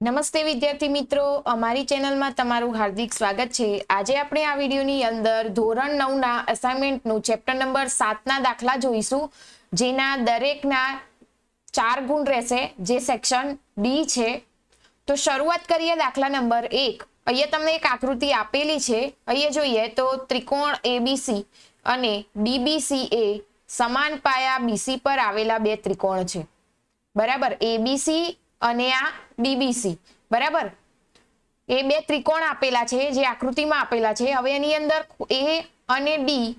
નમસ્તે વિદ્યાર્થી મિત્રો, અમારી ચેનલમાં તમારું હાર્દિક સ્વાગત છે। આજે આપણે આ વિડીયોની અંદર ધોરણ 9ના અસાઇનમેન્ટનું ચેપ્ટર નંબર 7ના દાખલા જોઈશું, જેના દરેકના 4 ગુણ રહેશે, જે સેક્શન ડી છે। તો શરૂઆત કરીએ દાખલા નંબર 1। અહીંયા તમને એક આકૃતિ આપેલી છે। અહીંયા જોઈએ તો ત્રિકોણ એબીસી અને ડીબીસી એ સમાન પાયા બીસી પર આવેલા બે ત્રિકોણ છે, બરાબર। એબીસી અને આ ડીબીસી, બરાબર। એ બે ત્રિકોણ આપેલા છે, જે આકૃતિમાં આપેલા છે। હવે એની અંદર એ અને ડી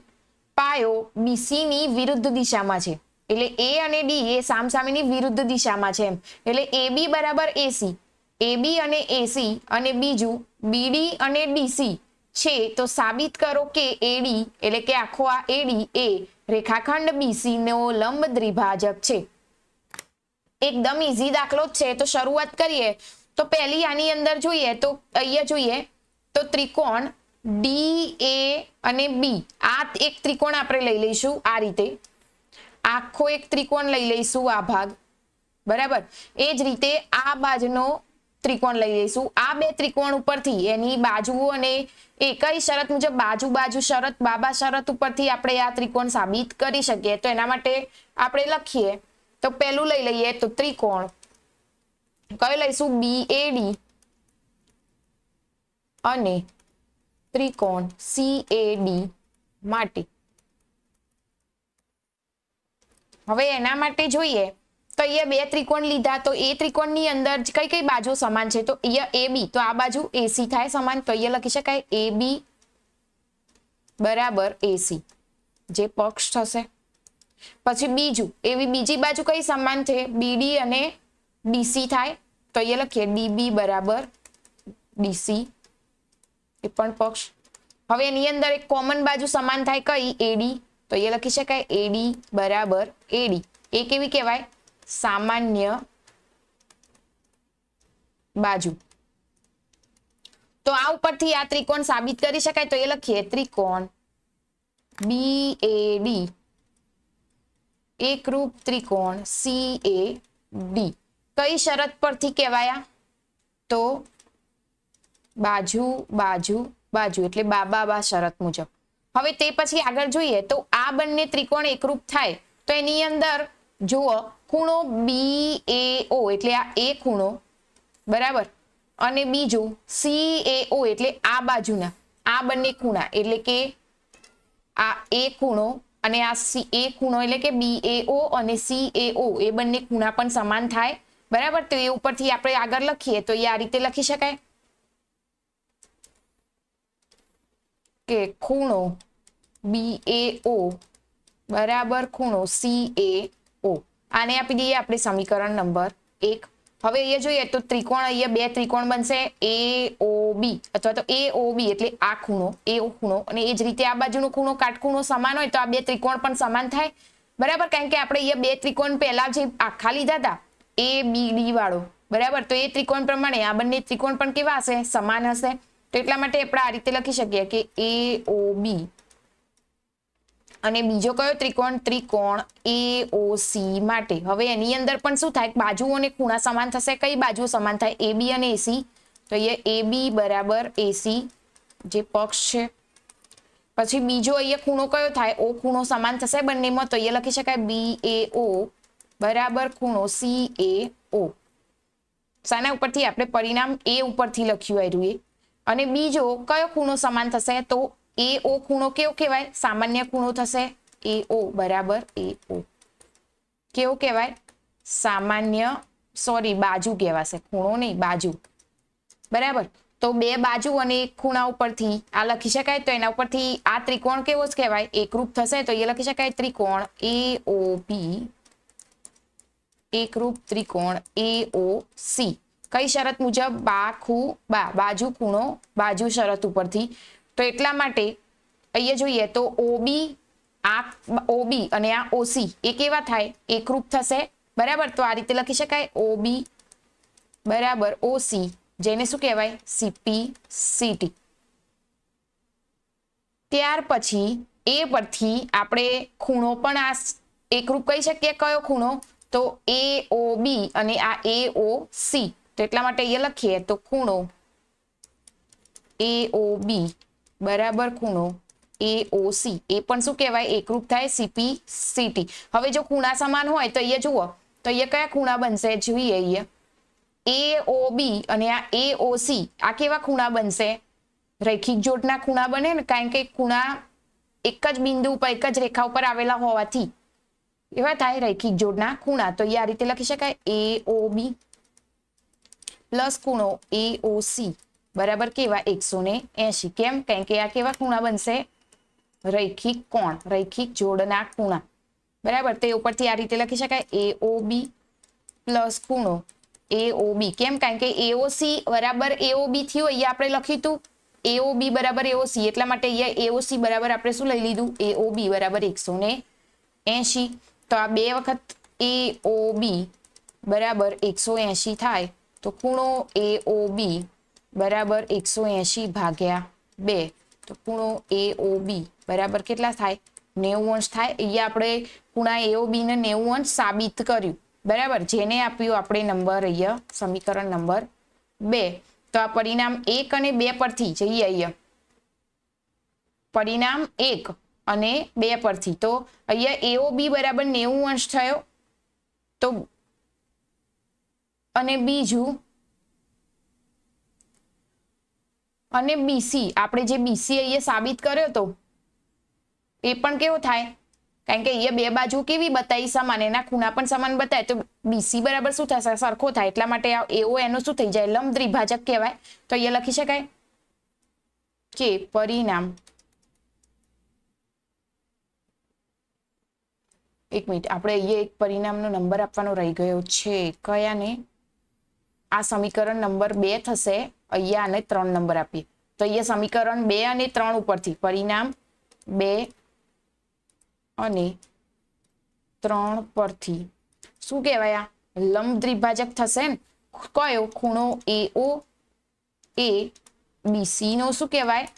પાયો બીસી ની વિરુદ્ધ દિશામાં છે, એટલે એ અને ડી એ સામસામેની વિરુદ્ધ દિશામાં છે એમ। એટલે એબી બરાબર એસી, એબી અને એસી, અને બીજું બીડી અને ડીસી છે, તો સાબિત કરો કે એડી એટલે કે આખો આ એડી એ રેખાખંડ બીસી નો લંબ દ્વિભાજક છે। એકદમ ઈઝી દાખલો જ છે। તો શરૂઆત કરીએ તો પહેલી આની અંદર જોઈએ તો અહીંયા જોઈએ તો ત્રિકોણ ડી એ અને બી, આ એક ત્રિકોણ આપણે લઈ લઈશું આ રીતે, આખો એક ત્રિકોણ લઈ લઈશું આ ભાગ, બરાબર। એ જ રીતે આ બાજુનો ત્રિકોણ લઈ લઈશું। આ બે ત્રિકોણ ઉપરથી એની બાજુઓ અને કઈ શરત મુજબ બાજુ બાજુ શરત બાબા શરત ઉપરથી આપણે આ ત્રિકોણ સાબિત કરી શકીએ। તો એના માટે આપણે લખીએ તો પહેલું લઈ લઈએ તો ત્રિકોણ કયો લઈશું, બીએડી અને ત્રિકોણ સીએડી માટે। હવે એના માટે જોઈએ તો અહીંયા બે ત્રિકોણ લીધા, તો એ ત્રિકોણની અંદર કઈ કઈ બાજુ સમાન છે, તો અહીંયા એબી, તો આ બાજુ એસી થાય સમાન, તો અહીંયા લખી શકાય એબી બરાબર એસી, જે પક્ષ થશે। પછી બીજું એવી બીજી બાજુ કઈ સમાન છે, બીડી અને ડીસી થાય, તો અહીંયા લખીએ ડીબી બરાબર ડીસી, એ પણ પક્ષ। હવે એની અંદર એક કોમન બાજુ સમાન થાય કઈ, એડી, તો અહીંયા લખી શકાય એડી બરાબર એડી, એ કેવી કહેવાય, સામાન્ય બાજુ। તો આ ઉપરથી આ ત્રિકોણ સાબિત કરી શકાય, તો એ લખીએ ત્રિકોણ બીએડી એકરૂપ ત્રિકોણ CAD કઈ શરત પરથી કહેવાયા, તો બાજુ બાજુ બાજુ એટલે બાબા શરત મુજબ। હવે તે પછી આગળ જોઈએ તો આ બંને ત્રિકોણ એકરૂપ થાય તો એની અંદર જુઓ ખૂણો BAO એટલે આ એ ખૂણો, બરાબર, અને બીજું CAO એટલે આ બાજુના આ બંને ખૂણા, એટલે કે આ એ ખૂણો અને આ એ ખૂણો એટલે કે BAO અને CAO એ બંને ખૂણા પણ સમાન થાય, બરાબર। તો એ ઉપરથી આપણે આગળ લખીએ તો એ આ રીતે લખી શકાય કે ખૂણો BAO બરાબર ખૂણો CAO, આને આપી દઈએ આપણે સમીકરણ નંબર 1। હવે અહીંયા જોઈએ તો ત્રિકોણ, અહીંયા બે ત્રિકોણ બનશે AOB અથવા તો AOB એટલે આ ખૂણો AO ખૂણો, અને એ જ રીતે આ બાજુનો ખૂણો કાટખૂણો સમાન હોય તો આ બે ત્રિકોણ પણ સમાન થાય, બરાબર। કારણ કે આપણે અહીંયા બે ત્રિકોણ પહેલા જે આખા લીધા હતા ABD વાળો, બરાબર, તો એ ત્રિકોણ પ્રમાણે આ બંને ત્રિકોણ પણ કેવા હશે, સમાન હશે। તો એટલા માટે આપણે આ રીતે લખી શકીએ કે AOB અને બીજો કયો ત્રિકોણ, ત્રિકોણ AOC માટે। હવે એની અંદર પણ શું થાય, બાજુઓ અને ખૂણા સમાન થશે, કઈ બાજુઓ સમાન થાય, AB અને AC, તો અહીંયા AB બરાબર AC જે પક્ષ છે। પછી બીજો અહીંયા ખૂણો કયો થાય, O ખૂણો સમાન થશે બંનેમાં, તો અહીંયા લખી શકાય BAO બરાબર ખૂણો CAO, શાના ઉપરથી આપણે પરિણામ A ઉપરથી લખ્યું આવ્યું એ। અને બીજો કયો ખૂણો સમાન થશે, તો AO ખૂણો કેવો કહેવાય, સામાન્ય ખૂણો થશે, AO બરાબર AO કેવો કહેવાય, સામાન્ય, સોરી બાજુ કહેવાશે, ખૂણો નહીં બાજુ, બરાબર। તો બે બાજુ અને એક ખૂણા ઉપરથી આ લખી શકાય, તો એના ઉપરથી આ ત્રિકોણ કેવો જ કહેવાય, એકરૂપ થશે, તો એ લખી શકાય ત્રિકોણ AOB એકરૂપ ત્રિકોણ AOC કઈ શરત મુજબ, બાજુ ખૂણો બાજુ શરત ઉપરથી। તો એટલા માટે અહીંયા જોઈએ તો OB આ OB અને આ OC એ કેવા થાય, એકરૂપ થશે, બરાબર। તો આ રીતે લખી શકાય OB બરાબર OC, જેને શું કહેવાય, CP/CT। ત્યાર પછી એ પરથી આપણે ખૂણો પણ આ એકરૂપ કહી શકીએ, કયો ખૂણો, તો AOB અને આ AOC તો એટલા માટે અહીંયા લખીએ તો ખૂણો AOB બરાબર ખૂણો AOC એ પણ શું કહેવાય એકરૂપ થાય CPCT. હવે જો ખૂણા સમાન હોય તો અહીંયા જુઓ તો અહીંયા કયા ખૂણા બનશે જોઈએ અહીંયા AOB અને આ AOC આ કેવા ખૂણા બનશે રૈખિક જોડના ખૂણા બને ને કારણ કે ખૂણા એક જ બિંદુ ઉપર એક જ રેખા ઉપર આવેલા હોવાથી એવા થાય રૈખિક જોડના ખૂણા. તો આ રીતે લખી શકાય AOB પ્લસ ખૂણો AOC બરાબર કેવા 180. કેમ કારણ કે આ કેવા ખૂણા બનશે રૈખિક કોણ રૈખિક જોડના ખૂણા બરાબર. તે ઉપરથી આ રીતે લખી શકાય AOB પ્લસ ખૂણો AOB. કેમ કારણ કે AOC બરાબર AOB થયું અહીંયા આપણે લખ્યું હતું AOB બરાબર AOC એટલા માટે અહીંયા AOC બરાબર આપણે શું લઈ લીધું AOB બરાબર 180. તો આ બે વખત AOB બરાબર 180 થાય તો ખૂણો AOB બરાબર 180 ભાગ્યા 2 તો ખૂણો AOB બરાબર કેટલા થાય 90 અંશ થાય. અહીંયા આપણે ખૂણા AOB ને 90 અંશ સાબિત કર્યું બરાબર જેને આપ્યું આપણે નંબર અહીંયા સમીકરણ નંબર 2. તો આ પરિણામ 1 અને 2 પરથી જઈએ અહીંયા પરિણામ 1 અને 2 પરથી તો અહીંયા AOB બરાબર 90 અંશ થયો તો અને બીજું અને BC આપણે જે BC અહીંયા સાબિત કર્યો તો એ પણ કેવો થાય કારણ કે અહીંયા બે બાજુ કેવી બતાવી સમાન એના ખૂણા પણ સમાન બતાય તો BC બરાબર શું થશે સરખો થાય એટલા માટે AO એનો શું થઈ જાય લંબ દ્વિભાજક કહેવાય. તો અહીંયા લખી શકાય કે પરિણામ એક મિનિટ આપણે અહીંયા એક પરિણામનો નંબર આપવાનો રહી ગયો છે કયાને આ સમીકરણ નંબર 2 થશે અહીંયા આને 3 નંબર આપીએ તો અહીંયા સમીકરણ 2 અને 3 ઉપરથી પરિણામ 2 અને 3 પરથી શું કહેવાય આ લંબ દ્વિભાજક થશે ને કયો ખૂણો AO એ BC નો શું કહેવાય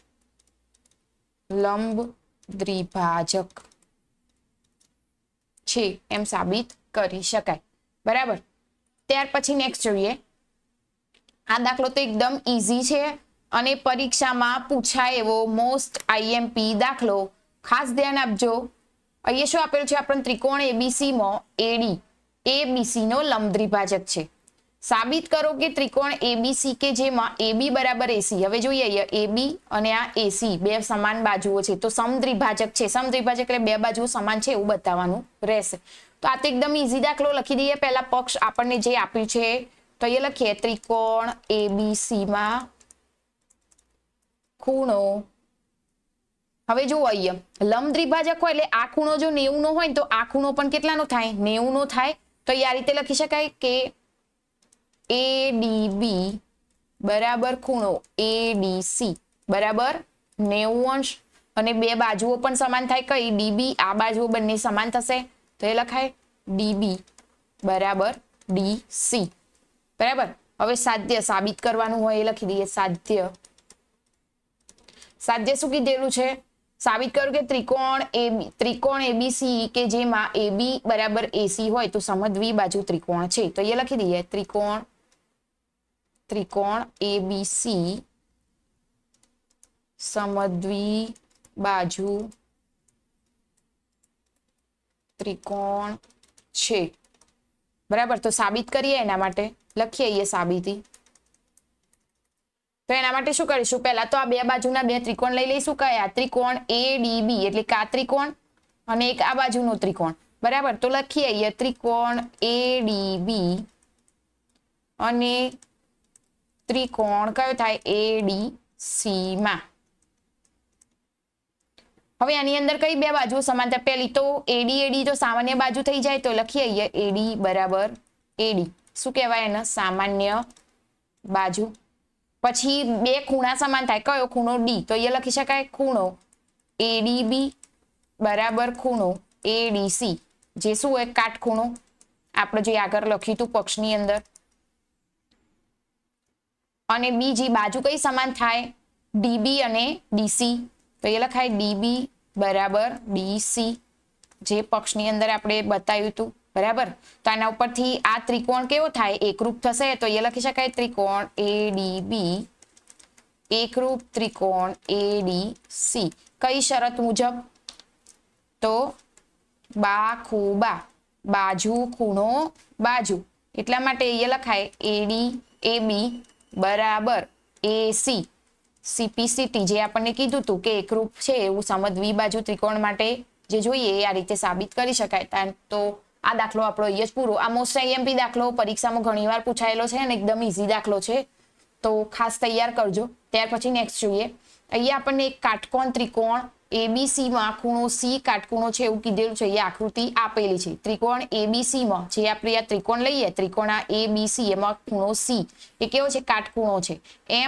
લંબ દ્વિભાજક છે એમ સાબિત કરી શકાય બરાબર. ત્યાર પછી નેક્સ્ટ જોઈએ આ દાખલો તો એકદમ ઈઝી છે અને પરીક્ષામાં પૂછાય એવો મોસ્ટ IMP દાખલો. ખાસ ધ્યાન આપજો અહીંયા શું આપેલું છે આપણને ત્રિકોણ ABC માં AD ABC નો લંબ દ્વિભાજક છે. સાબિત કરો કે ત્રિકોણ ABC કે જેમાં AB બરાબર AC. હવે જોઈએ અહીંયા AB અને આ AC બે સમાન બાજુઓ છે તો સમદ્વિભાજક છે. સમદ્વિભાજક એટલે બે બાજુઓ સમાન છે એવું બતાવવાનું રહેશે. તો આ તો એકદમ ઈઝી દાખલો લખી દઈએ. પહેલા પક્ષ આપણને જે આપ્યું છે તો એ લખીએ ત્રિકોણ ABC માં ખૂણો હવે જુઓ અહીંયા લંબ દ્વિભાજક હોય એટલે આ ખૂણો જો 90 નો હોય તો આ ખૂણો પણ કેટલાનો થાય 90 નો થાય. તો આ રીતે લખી શકાય કે ADB બરાબર ખૂણો ADC બરાબર 90 અંશ અને બે બાજુઓ પણ સમાન થાય કઈ DB આ બાજુઓ બંને સમાન થશે તો એ લખાય DB બરાબર DC બરાબર. હવે સાધ્ય સાબિત કરવાનું હોય એ લખી દઈએ સાધ્ય શું કીધેલું છે સાબિત કરો કે ત્રિકોણ ABC કે જેમાં AB બરાબર AC હોય તો સમદ્વિ બાજુ ત્રિકોણ છે તો એ લખી દઈએ ત્રિકોણ ABC સમદ્વિ બાજુ ત્રિકોણ છે બરાબર. તો સાબિત કરીએ એના માટે લખીએ અહીંયા સાબિતી. તો એના માટે શું કરીશું પહેલા તો આ બે બાજુના બે ત્રિકોણ લઈ લઈશું કયા ત્રિકોણ ADB એટલે કે આ ત્રિકોણ અને એક આ બાજુનો ત્રિકોણ બરાબર. તો લખીએ અહીંયા ત્રિકોણ ADB અને ત્રિકોણ કયો થાય ADC માં. હવે આની અંદર કઈ બે બાજુઓ સમાંતર પહેલી તો AD તો સામાન્ય બાજુ થઈ જાય તો લખીએ અહીંયા AD બરાબર AD શું કહેવાય એને સામાન્ય બાજુ. પછી બે ખૂણા સમાન થાય કયો ખૂણો D તો એ લખી શકાય ખૂણો ADB બરાબર ખૂણો ADC જે શું હોય કાટખૂણો આપણે જે આગળ લખ્યું હતું પક્ષની અંદર. અને બીજી બાજુ કઈ સમાન થાય DB અને DC તો એ લખાય DB બરાબર DC જે પક્ષની અંદર આપણે બતાવ્યું હતું બરાબર. તો આના ઉપરથી આ ત્રિકોણ કેવો થાય? એકરૂપ થશે. તો એ લખી શકાય ત્રિકોણ ADB એકરૂપ ત્રિકોણ ADC. કઈ શરત મુજબ? તો બા ખૂબા, બાજુ ખૂણો બાજુ, એટલા માટે એ લખાય AD AB બરાબર AC CPCT, જે આપણને કીધું હતું કે એકરૂપ છે એવું સમજ દ્વિબાજુ ત્રિકોણ માટે જે જોઈએ એ આ રીતે સાબિત કરી શકાય. તો આ દાખલો આપણો અહીંયા જ પૂરો. આ મોસ્ટ IMP દાખલો પરીક્ષામાં ઘણીવાર પૂછાયેલો છે અને એકદમ ઈઝી દાખલો છે, તો ખાસ તૈયાર કરજો. ત્યાર પછી નેક્સ્ટ જોઈએ. અહીંયા આપણને એક કાટકોણ ત્રિકોણ ABC માં ખૂણો C કાટખૂણો છે એવું કીધેલું છે. અહીંયા આકૃતિ આપેલી છે. ત્રિકોણ ABC માં જે આપણે આ ત્રિકોણ લઈએ, ત્રિકોણ આ ABC, એમાં ખૂણો C એ કેવો છે? કાટખૂણો છે.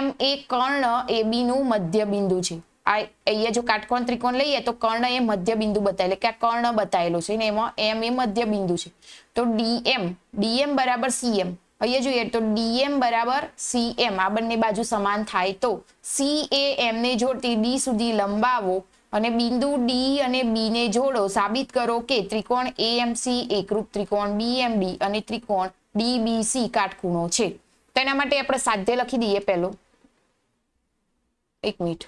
M એ કર્ણ AB નું મધ્ય બિંદુ છે. અહીંયા જો કાટકોણ ત્રિકોણ લઈએ તો કર્ણ એ મધ્ય બિંદુ બતાવેલું, કે આ કર્ણ બતાવેલો છે ને એમાં M એ મધ્ય બિંદુ છે. તો DM બરાબર CM. અહીંયા જોઈએ તો DM બરાબર CM, આ બંને બાજુ સમાન થાય તો C એ M ને જોડતી D સુધી લંબાવો અને બિંદુ D અને B ને જોડો. સાબિત કરો કે ત્રિકોણ AMC એકરૂપ ત્રિકોણ BMD અને ત્રિકોણ DBC કાટખૂણો છે. તો એના માટે આપણે સાધ્ય લખી દઈએ. પહેલો, એક મિનિટ,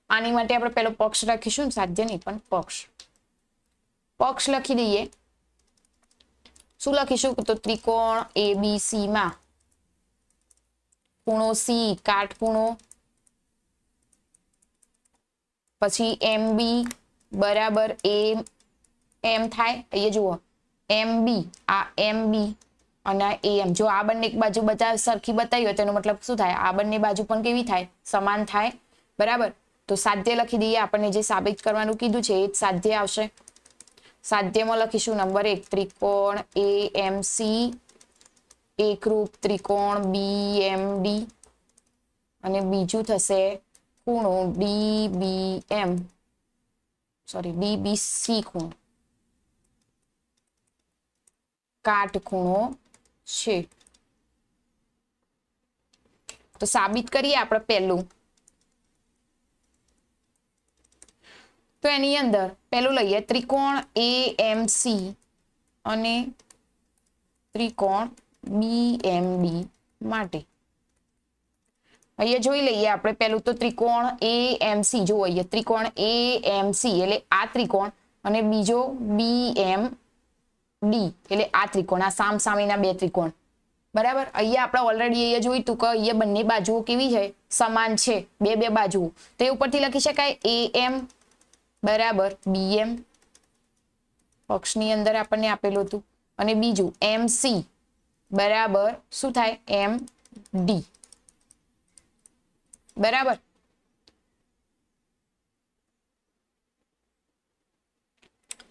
આની માટે આપણે પેલો પક્ષ લખીશું, સાધ્ય નહીં પણ પક્ષ લખી દઈએ. શું લખીશું? તો ત્રિકોણ ABC માં ખૂણો C કાટખૂણો, પછી MB બરાબર AM થાય. અહીંયા જુઓ MB, આ MB અને AM. જો આ બંને એક બાજુ સરખી બતાવી હોય તેનો મતલબ શું થાય? આ બંને બાજુ પણ કેવી થાય? સમાન થાય. બરાબર. તો સાધ્ય લખી દઈએ. આપણને જે સાબિત કરવાનું કીધું છે એ જ સાધ્ય આવશે. સાધ્યમાં લખીશું નંબર 1 ત્રિકોણ AMC એકરૂપ ત્રિકોણ BMD અને બીજું થશે ખૂણો DBC ખૂણો કાટખૂણો છે. તો સાબિત કરીએ આપણે પહેલું. તો એની અંદર પેલું લઈએ ત્રિકોણ AMC અને ત્રિકોણ BMD માટે. અહીંયા જોઈ લઈએ આપણે પેલું તો ત્રિકોણ AMC. જો અહીંયા ત્રિકોણ AMC એટલે આ ત્રિકોણ અને બીજો BMD એટલે આ ત્રિકોણ, આ સામસામેના બે ત્રિકોણ. બરાબર. અહીંયા આપણે ઓલરેડી અહીંયા જોયું હતું કે અહીંયા બંને બાજુઓ કેવી છે? સમાન છે, બે બાજુઓ. તો એ ઉપરથી લખી શકાય AM બરાબર BM, પક્ષની અંદર આપણને આપેલું હતું, અને બીજું MC બરાબર શું થાય? MD. બરાબર.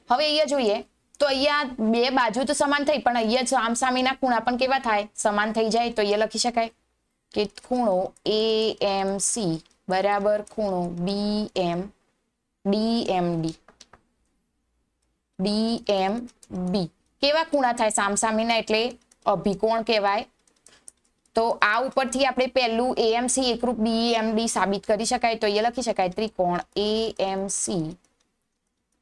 હવે અહીંયા જોઈએ તો અહીંયા બે બાજુ તો સમાન થઈ, પણ અહીંયા સામસામેના ખૂણા પણ કેવા થાય? સમાન થઈ જાય. તો અહીંયા લખી શકાય કે ખૂણો AMC બરાબર ખૂણો DMB. કેવા ખૂણા થાય? સામસામેના, એટલે અભિકોણ કહેવાય. તો આ ઉપરથી આપણે પહેલું AMC એકરૂપ BMD સાબિત કરી શકાય. તો એ લખી શકાય ત્રિકોણ AMC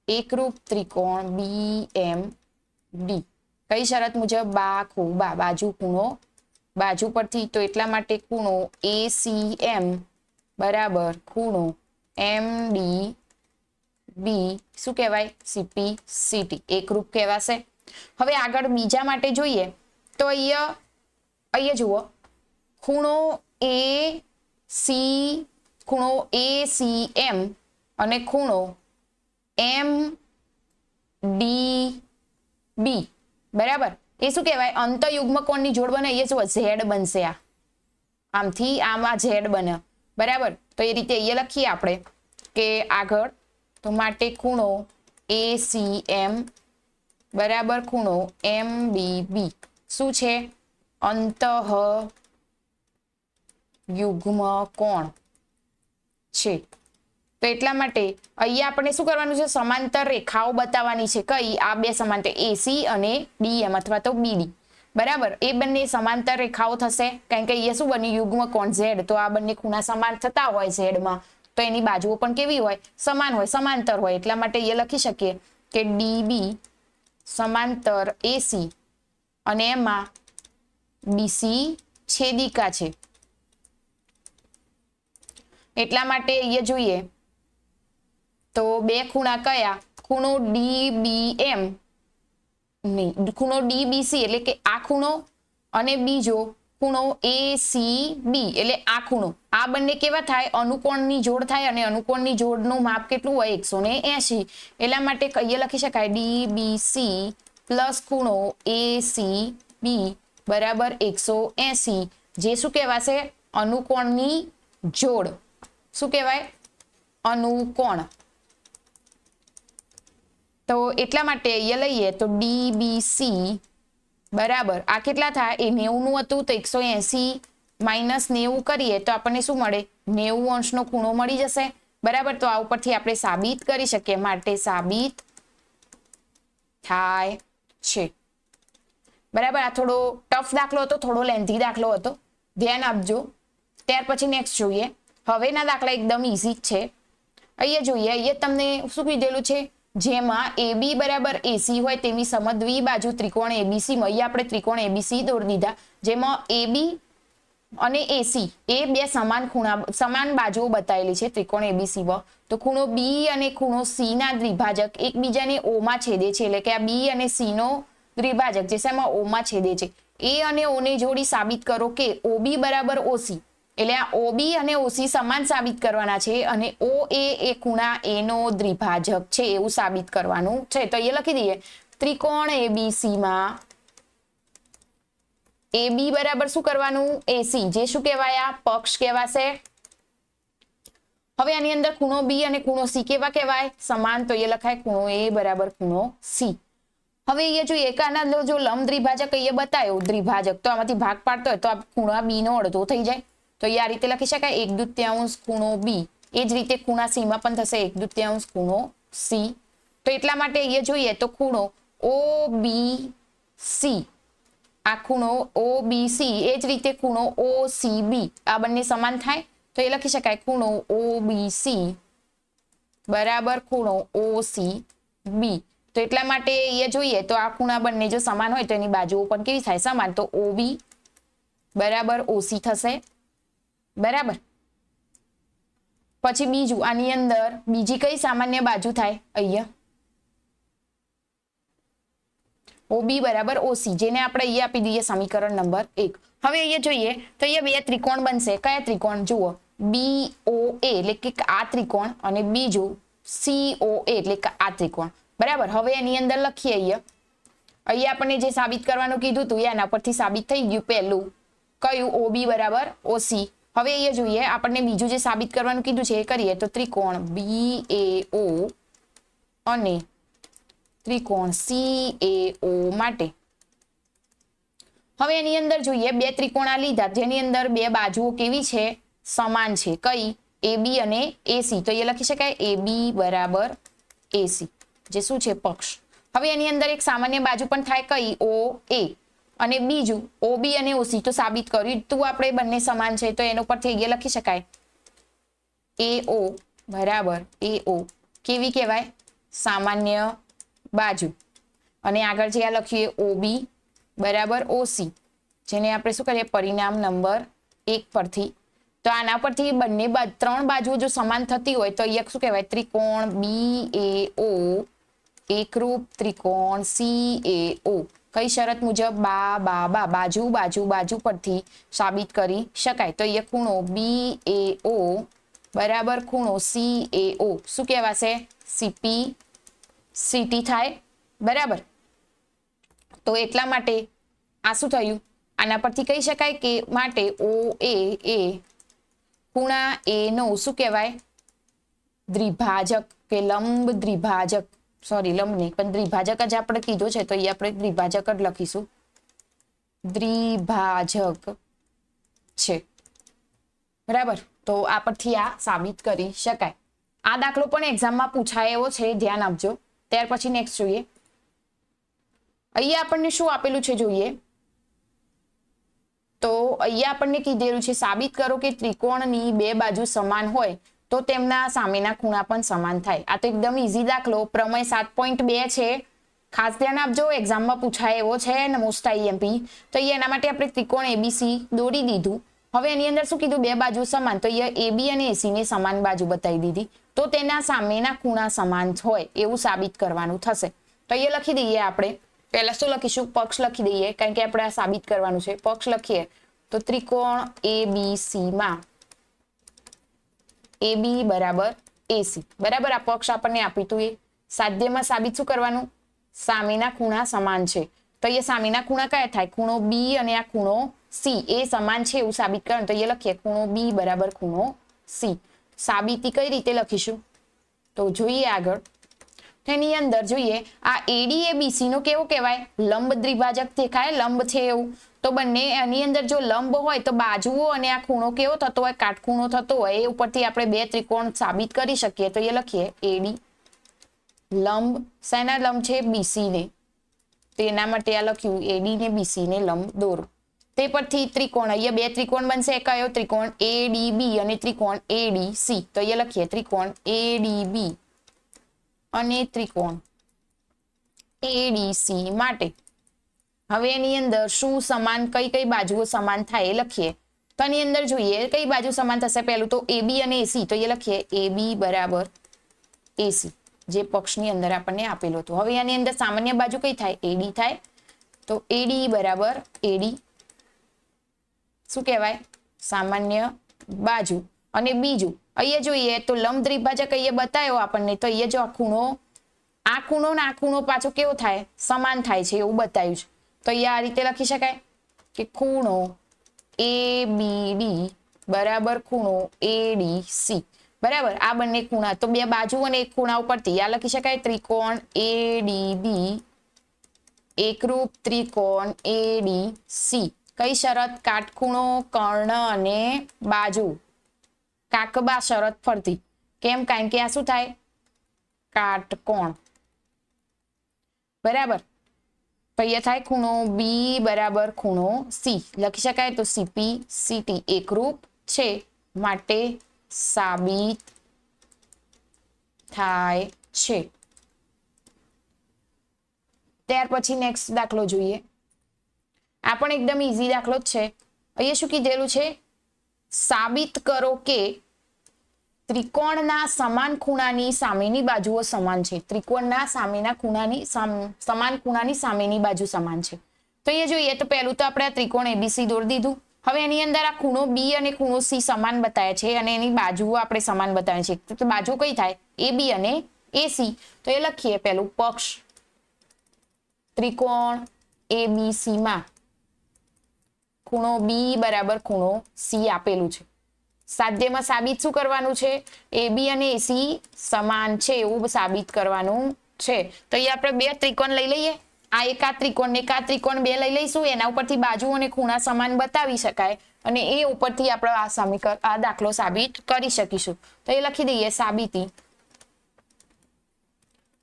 એકરૂપ ત્રિકોણ BMD. કઈ શરત મુજબ? બા ખૂબા, બાજુ ખૂણો બાજુ પરથી. તો એટલા માટે ખૂણો ACM બરાબર ખૂણો MDB શું કહેવાય? CPCT એકરૂપ કહેવાશે. હવે આગળ બીજા માટે જોઈએ તો અહીંયા જુઓ ખૂણો ACM અને ખૂણો MDB. બરાબર. એ શું કહેવાય? અંતયુગ્મ કોણની જોડ બને. એ શું? Z બનશે. આમથી આમ આ Z બને. બરાબર. તો એ રીતે અહીંયા લખીએ આપણે કે આગળ તો માટે ખૂણો ACM બરાબર ખૂણો MDB શું છે? અંતઃયુગ્મ કોણ છે. તો એટલા માટે અહીંયા આપણે શું કરવાનું છે? સમાંતર રેખાઓ બતાવવાની છે. કઈ? આ બે સમાંતર AC અને DM અથવા તો BD. બરાબર. એ બંને સમાંતર રેખાઓ થશે, કારણ કે અહીંયા શું બન્યું? યુગ્મ કોણ Z. તો આ બંને ખૂણા સમાન થતા હોય Z માં, તો તો એની બાજુઓ પણ કેવી હોય? સમાન હોય, સમાંતર હોય. એટલા માટે એ લખી શકીએ કે ડીબી સમાંતર એસી અને એમાં બીસી છેદિકા છે. એટલા માટે અહીંયા જોઈએ તો બે ખૂણા કયા? ખૂણો ડીબીએમ નહીં, ખૂણો ડીબીસી એટલે કે આ ખૂણો અને બીજો ખૂણો એસીબી એટલે આ ખૂણો. આ બંને કેવા થાય? અનુકોણની જોડ થાય અને અનુકોણની જોડનું માપ કેટલું હોય? 180. એટલા માટે અહીંયા લખી શકાય ડીબીસી પ્લસ ખૂણો એસીબી બરાબર 180, જે શું કહેવાશે? અનુકોણની જોડ. શું કહેવાય? અનુકોણ. તો એટલા માટે અહીંયા લઈએ તો ડીબીસી બરાબર આ કેટલા થાય? એ 90 નું હતું તો 180 માઇનસ 90 કરીએ તો આપણને શું મળે? 90 અંશનો ખૂણો મળી જશે. બરાબર, તો આ ઉપરથી આપણે સાબિત કરી શકીએ. માટે સાબિત થાય છે. બરાબર, આ થોડો ટફ દાખલો હતો, થોડો લેન્થી દાખલો હતો, ધ્યાન આપજો. ત્યાર પછી નેક્સ્ટ જોઈએ. હવેના દાખલા એકદમ ઈઝી જ છે. અહીંયા જોઈએ, અહીંયા તમને શું કીધેલું છે? જેમાં AB બરાબર AC હોય તેવી સમદ્વિ બાજુ ત્રિકોણ ABC માં અહીંયા આપણે ત્રિકોણ ABC દોરી દીધા, જેમાં AB અને AC એ બે સમાન બાજુઓ બતાવેલી છે ત્રિકોણ ABC માં. તો ખૂણો B અને ખૂણો C ના દ્વિભાજક એકબીજાને O માં છેદે છે. એટલે કે આ B અને C નો દ્વિભાજક જે શેમાં? O માં છેદે છે. A અને O ને જોડી સાબિત કરો કે OB બરાબર OC. એટલે આ OB અને OC સમાન સાબિત કરવાના છે અને OA એ ખૂણા A નો દ્વિભાજક છે એવું સાબિત કરવાનું છે. તો એ લખી દઈએ ત્રિકોણ ABC માં AB બરાબર શું કરવાનું? AC, જે શું કહેવાય? આ પક્ષ કહેવાશે. હવે આની અંદર ખૂણો B અને ખૂણો C કેવા કહેવાય? સમાન. તો એ લખાય ખૂણો A બરાબર ખૂણો C. હવે અહીંયા જોઈએ કે આના જો લંબ દ્વિભાજક અહીંયા બતાવ્યો દ્વિભાજક, તો આમાંથી ભાગ પાડતો હોય તો આ ખૂણા B નો અડધો થઈ જાય. તો આ રીતે લખી શકાય 1/2 ખૂણો B. એ જ રીતે ખૂણા C માં પણ થશે 1/2 ખૂણો C. તો એટલા માટે અહીંયા જોઈએ તો ખૂણો OBC, આ ખૂણો OBC એ જ રીતે ખૂણો OCB આ બંને સમાન થાય. તો એ લખી શકાય ખૂણો OBC બરાબર ખૂણો OCB. તો એટલા માટે અહીંયા જોઈએ તો આ ખૂણા બંને જો સમાન હોય તો એની બાજુઓ પણ કેવી થાય? સમાન. તો OB બરાબર OC થશે. બરાબર, પછી બીજું આની અંદર બીજી કઈ સામાન્ય બાજુ થાય? અહીંયા OB બરાબર OC, જેને આપણે અહીંયા આપી દઈએ સમીકરણ નંબર 1. હવે અહીંયા જોઈએ તો અહીંયા બે ત્રિકોણ બનશે. કયા ત્રિકોણ? જુઓ, BOA એટલે કે આ ત્રિકોણ અને બીજું COA એટલે કે આ ત્રિકોણ. બરાબર, હવે એની અંદર લખીએ અહીંયા આપણને જે સાબિત કરવાનું કીધું હતું એના પરથી સાબિત થઈ ગયું. પહેલું કયું? OB બરાબર OC. હવે અહીંયા જોઈએ આપણને બીજું જે સાબિત કરવાનું કીધું છે એ કરીએ તો ત્રિકોણ BAO અને ત્રિકોણ CAO માટે. હવે એની અંદર જોઈએ બે ત્રિકોણ આ લીધા જેની અંદર બે બાજુઓ કેવી છે? સમાન છે. કઈ? AB અને AC. તો એ લખી શકાય AB બરાબર AC, જે શું છે? પક્ષ. હવે એની અંદર એક સામાન્ય બાજુ પણ થાય. કઈ? OA. અને બીજું OB અને OC તો સાબિત કર્યું તું આપણે બંને સમાન છે. તો એનો પરથી અહીંયા લખી શકાય AO બરાબર AO કેવી કહેવાય? સામાન્ય બાજુ. અને આગળ જે આ લખીએ OB બરાબર OC, જેને આપણે શું કરીએ? પરિણામ નંબર 1 પરથી. તો આના પરથી બંને ત્રણ બાજુઓ જો સમાન થતી હોય તો અહીંયા શું કહેવાય? ત્રિકોણ BAO એકરૂપ ત્રિકોણ CAO. કઈ શરત મુજબ? બાજુ બાજુ બાજુ પરથી સાબિત કરી શકાય. તો એ ખૂણો BAO બરાબર ખૂણો CAO શું કહેવાશે? CT થાય. બરાબર, તો એટલા માટે આ શું થયું? આના પરથી કહી શકાય કે માટે OA એ ખૂણા A નો શું કહેવાય? દ્વિભાજક કે લંબ દ્વિભાજક. સોરી, લંબ નહીં પણ દ્વિભાજક જ આપણે કીધો છે તો એ આપણે દ્વિભાજક જ લખીશું. દ્વિભાજક છે. બરાબર, તો આ પરથી આ સાબિત કરી શકાય. આ દાખલો પણ એક્ઝામમાં પૂછાય એવો છે, ધ્યાન આપજો. ત્યાર પછી નેક્સ્ટ જોઈએ. અહીંયા આપણને શું આપેલું છે જોઈએ તો અહીંયા આપણને કીધેલું છે સાબિત કરો કે ત્રિકોણની બે બાજુ સમાન હોય તો તેમના સામેના ખૂણા પણ સમાન થાય. આ તો એકદમ ઈઝી દાખલો. પ્રમેય 7.2 છે. ખાસ ધ્યાન આપજો, એક્ઝામમાં પૂછાય એવો છે ને મોસ્ટ આઈએમપી. તો એના માટે આપણે ત્રિકોણ એબીસી દોરી દીધું. હવે એની અંદર શું કીધું, બે બાજુ સમાન, તો અહીંયા એબી અને એસી ને સમાન બાજુ બતાવી દીધી. તો તેના સામેના ખૂણા સમાન હોય એવું સાબિત કરવાનું થશે. તો અહીંયા લખી દઈએ આપણે. પહેલા શું લખીશું, પક્ષ લખી દઈએ, કારણ કે આપણે આ સાબિત કરવાનું છે. પક્ષ લખીએ તો ત્રિકોણ એબીસી માં AB બરાબર AC. બરાબર, આ પક્ષ આપણને આપ્યું એ સાધ્યમાં સાબિત શું કરવાનું, સામેના ખૂણા સમાન છે. તો એ સામેના ખૂણા કયા થાય, ખૂણો B અને આ ખૂણો C એ સમાન છે એવું સાબિત કરવાનું. તો એ લખીએ ખૂણો B બરાબર ખૂણો C. સાબિતી કઈ રીતે લખીશું તો જોઈએ આગળ. એની અંદર જોઈએ આ AD એ BC નો કેવો કહેવાય, લંબ દ્વિભાજક દેખાય, લંબ છે એવું. તો બંને એની અંદર જો લંબ હોય તો બાજુઓ અને આ ખૂણો કેવો થતો હોય, કાટખૂણો થતો હોય. એ ઉપરથી આપણે બે ત્રિકોણ સાબિત કરી શકીએ. તો એ લખીએ AD લંબ, શેના લંબ છે, BC ને. તેના માટે આ લખ્યું AD ને BC ને લંબ દોરો. તે પરથી ત્રિકોણ, અહીંયા બે ત્રિકોણ બનશે. કયો ત્રિકોણ, ADB અને ત્રિકોણ ADC. તો એ લખીએ ત્રિકોણ ADB અને ત્રિકોણ ADC માટે હવે એની અંદર શું સમાન, કઈ કઈ બાજુઓ સમાન થાય એ લખીએ. તો એની અંદર જોઈએ કઈ બાજુ સમાન થશે. પહેલું તો AB અને AC. તો એ લખીએ AB બરાબર AC, જે પક્ષની અંદર આપણને આપેલું હતું. હવે આની અંદર સામાન્ય બાજુ કઈ થાય, AD થાય. તો AD બરાબર AD શું કહેવાય, સામાન્ય બાજુ. અને બીજું અહીંયા જોઈએ તો લંબ દ્વિભાજક અહીંયા બતાવ્યો આપણને. તો અહીંયા જો આ ખૂણો ને આ ખૂણો પાછો કેવો થાય, સમાન થાય છે એવું બતાવ્યું છે. તો અહીંયા આ રીતે લખી શકાય કે ખૂણો ABD બરાબર ખૂણો ADC. બરાબર, આ બંને ખૂણા તો બે બાજુ અને એક ખૂણા ઉપરથી આ લખી શકાય ત્રિકોણ ADB એકરૂપ ત્રિકોણ ADC. કઈ શરત, કાટખૂણો, કર્ણ અને બાજુ કાકબા શરત ફરતી. કેમ, કારણ કે આ શું થાય, કાટકોણ. બરાબર, તો અહીંયા થાય ખૂણો B બરાબર ખૂણો C. લખી શકાય તો CP CT એકરૂપ છે માટે સાબિત થાય છે. ત્યાર પછી નેક્સ્ટ દાખલો જોઈએ. આ પણ એકદમ ઈઝી દાખલો જ છે. અહીંયા શું કીધેલું છે, સાબિત કરો કે ત્રિકોણના સમાન ખૂણાની સામેની બાજુઓ સમાન છે. ત્રિકોણના સામેના ખૂણાની સમાન ખૂણાની સામેની બાજુ સમાન છે. તો એ જોઈએ તો પહેલું તો આપણે આ ત્રિકોણ ABC દોરી દીધું. હવે એની અંદર આ ખૂણો B અને ખૂણો C સમાન બતાવ્યા છે અને એની બાજુઓ આપણે સમાન બતાવી છે. તો બાજુ કઈ થાય, AB અને AC. તો એ લખીએ પહેલું પક્ષ ત્રિકોણ ABC માં ખૂણો B બરાબર ખૂણો C આપેલું છે. સાધ્યમાં સાબિત શું કરવાનું છે, AB અને AC સમાન છે એવું સાબિત કરવાનું છે. તો અહીંયા આપણે બે ત્રિકોણ લઈ લઈએ. આ એક આ ત્રિકોણ ને આ ત્રિકોણ બે લઈ લઈશું. એના ઉપરથી બાજુ અને ખૂણા સમાન બતાવી શકાય અને એ ઉપરથી આપણે આ દાખલો સાબિત કરી શકીશું. તો એ લખી દઈએ સાબિતી.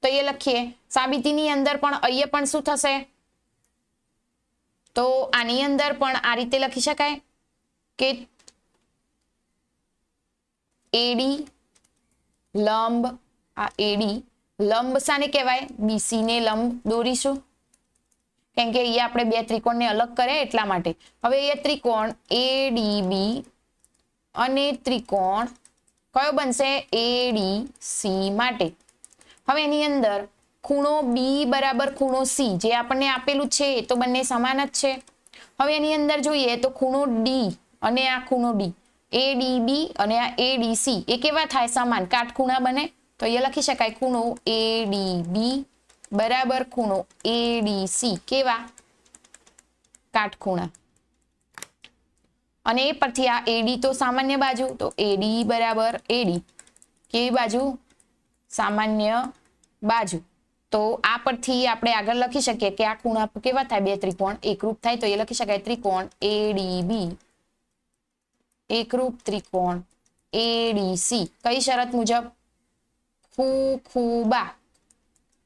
તો એ લખીએ સાબિતીની અંદર પણ અહીંયા પણ શું થશે, તો આની અંદર પણ આ રીતે લખી શકાય કે AD લંબ, આ AD લંબ શાને કહેવાય, BC ને લંબ દોરીશું. કેમ કે અહીંયા આપણે બે ત્રિકોણને અલગ કર્યા એટલા માટે. હવે એ ત્રિકોણ ADB અને ત્રિકોણ કયો બનશે, ADC માટે. હવે એની અંદર ખૂણો B બરાબર ખૂણો C જે આપણને આપેલું છે તો બંને સમાન જ છે. હવે એની અંદર જોઈએ તો ખૂણો D અને આ ખૂણો D, ADB અને આ ADC એ કેવા થાય, સમાન કાટખૂણા બને. તો એ લખી શકાય ખૂણો ADB બરાબર ખૂણો ADC કેવા, કાટખૂણા. અને એ પરથી આ AD તો સામાન્ય બાજુ, તો AD બરાબર AD કેવી બાજુ, સામાન્ય બાજુ. તો આ પરથી આપણે આગળ લખી શકીએ કે આ ખૂણા કેવા થાય, બે ત્રિકોણ એકરૂપ થાય. તો એ લખી શકાય ત્રિકોણ ADB એકરૂપ ત્રિકોણ ADC. કઈ શરત મુજબ, ખૂબા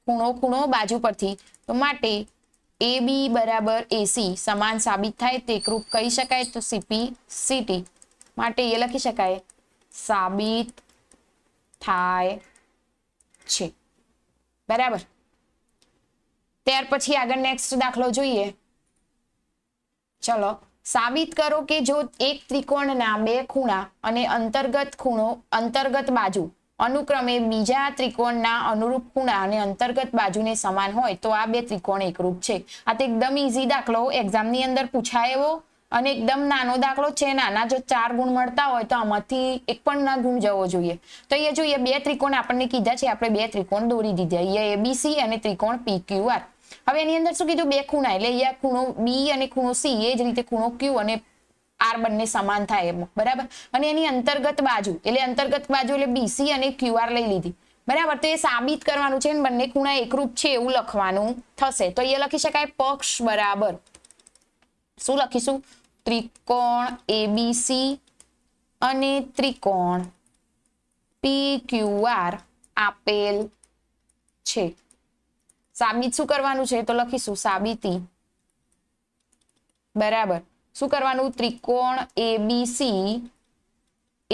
ખૂણો ખૂણો બાજુ પરથી. તો માટે AB બરાબર AC સમાન સાબિત થાય તે એકરૂપ કહી શકાય. તો CP CT માટે એ લખી શકાય સાબિત થાય છે બરાબર. ત્યાર પછી આગળ નેક્સ્ટ દાખલો જોઈએ. ચલો, સાબિત કરો કે જો એક ત્રિકોણના બે ખૂણા અને અંતર્ગત બાજુ અનુક્રમે બીજા ત્રિકોણના અનુરૂપ ખૂણા અને અંતર્ગત બાજુને સમાન હોય તો આ બે ત્રિકોણ એકરૂપ છે. આ તો એકદમ ઈઝી દાખલો, એક્ઝામની અંદર પૂછાય એવો અને એકદમ નાનો દાખલો છે. નાના જો 4 ગુણ મળતા હોય તો આમાંથી એક પણ ના ગુણ જવો જોઈએ. તો અહીંયા જોઈએ બે ત્રિકોણ આપણને કીધા છે, આપણે બે ત્રિકોણ દોરી દીધા. અહીંયા એબીસી અને ત્રિકોણ પીક્યુઆર. હવે એની અંદર શું કીધું? બે ખૂણા, એટલે અહીંયા ખૂણો બી અને ખૂણો સી, એ જ રીતે ખૂણો ક્યુ અને આર બંને સમાન થાય એમ બરાબર. અને એની અંતર્ગત બાજુ એટલે બીસી અને ક્યુઆર લઈ લીધી બરાબર. તો એ સાબિત કરવાનું છે ને બંને ખૂણા એકરૂપ છે એવું લખવાનું થશે. તો અહીંયા લખી શકાય પક્ષ બરાબર શું લખીશું? ત્રિકોણ એબીસી અને ત્રિકોણ પીક્યુઆર આપેલ છે. સાબિત શું કરવાનું છે? તો લખીશું સાબિતી બરાબર શું કરવાનું? ત્રિકોણ એબીસી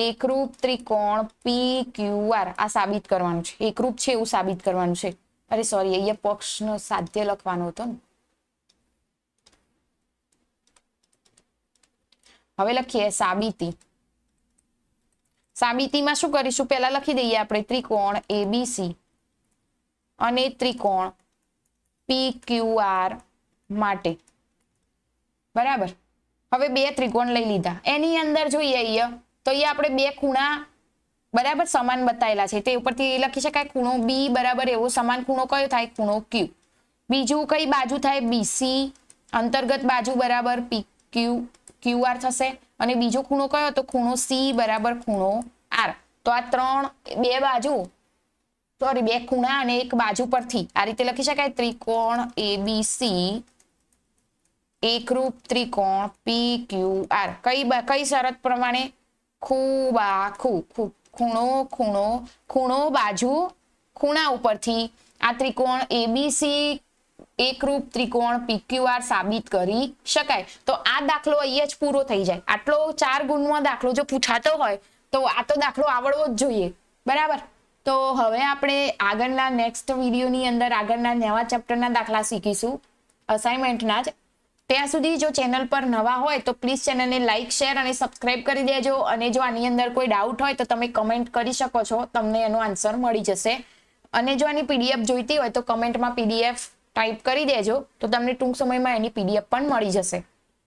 એકરૂપ ત્રિકોણ પીક્યુઆર આ સાબિત કરવાનું છે. એકરૂપ છે એવું સાબિત કરવાનું છે. અરે સોરી, અહીંયા પક્ષનો સાધ્ય લખવાનો હતો ને. હવે લખીએ સાબિતી. સાબિતીમાં શું કરીશું? પહેલા લખી દઈએ આપણે ત્રિકોણ એબીસી અને ત્રિકોણ પીક્યુઆર માટે બરાબર. હવે બે ત્રિકોણ લઈ લીધા. એની અંદર જોઈએ અહીંયા તો અહીંયા આપણે બે ખૂણા બરાબર સમાન બતાવેલા છે. તે ઉપરથી લખી શકાય ખૂણો બી બરાબર એવો સમાન ખૂણો કયો થાય? ખૂણો ક્યુ. બીજું કઈ બાજુ થાય? બીસી અંતર્ગત બાજુ બરાબર ક્યુઆર થશે. અને બીજો ખૂણો કયો? તો ખૂણો સી બરાબર ખૂણો આર. તો આ બે ખૂણા અને એક બાજુ પરથી આ રીતે લખી શકાય ત્રિકોણ એબીસી એકરૂપ ત્રિકોણ પીક્યુઆર. કઈ શરત પ્રમાણે? ખૂણો બાજુ ખૂણા ઉપરથી આ ત્રિકોણ એબીસી એકરૂપ ત્રિકોણ પીક્યુઆર સાબિત કરી શકાય. તો આ દાખલો અહીંયા જ પૂરો થઈ જાય. આટલો 4 ગુણનો દાખલો જો પૂછાતો હોય તો આ તો દાખલો આવડવો જ જોઈએ બરાબર. તો હવે આપણે આગળના નેક્સ્ટ વિડીયોની અંદર આગળના નવા ચેપ્ટરના દાખલા શીખીશું અસાઇનમેન્ટના જ. ત્યાં સુધી જો ચેનલ પર નવા હોય તો પ્લીઝ ચેનલને લાઇક, શેર અને સબસ્ક્રાઇબ કરી દેજો. અને જો આની અંદર કોઈ ડાઉટ હોય તો તમે કમેન્ટ કરી શકો છો, તમને એનો આન્સર મળી જશે. અને જો આની પીડીએફ જોઈતી હોય તો કમેન્ટમાં પીડીએફ ટાઈપ કરી દેજો તો તમને ટૂંક સમયમાં એની પીડીએફ પણ મળી જશે.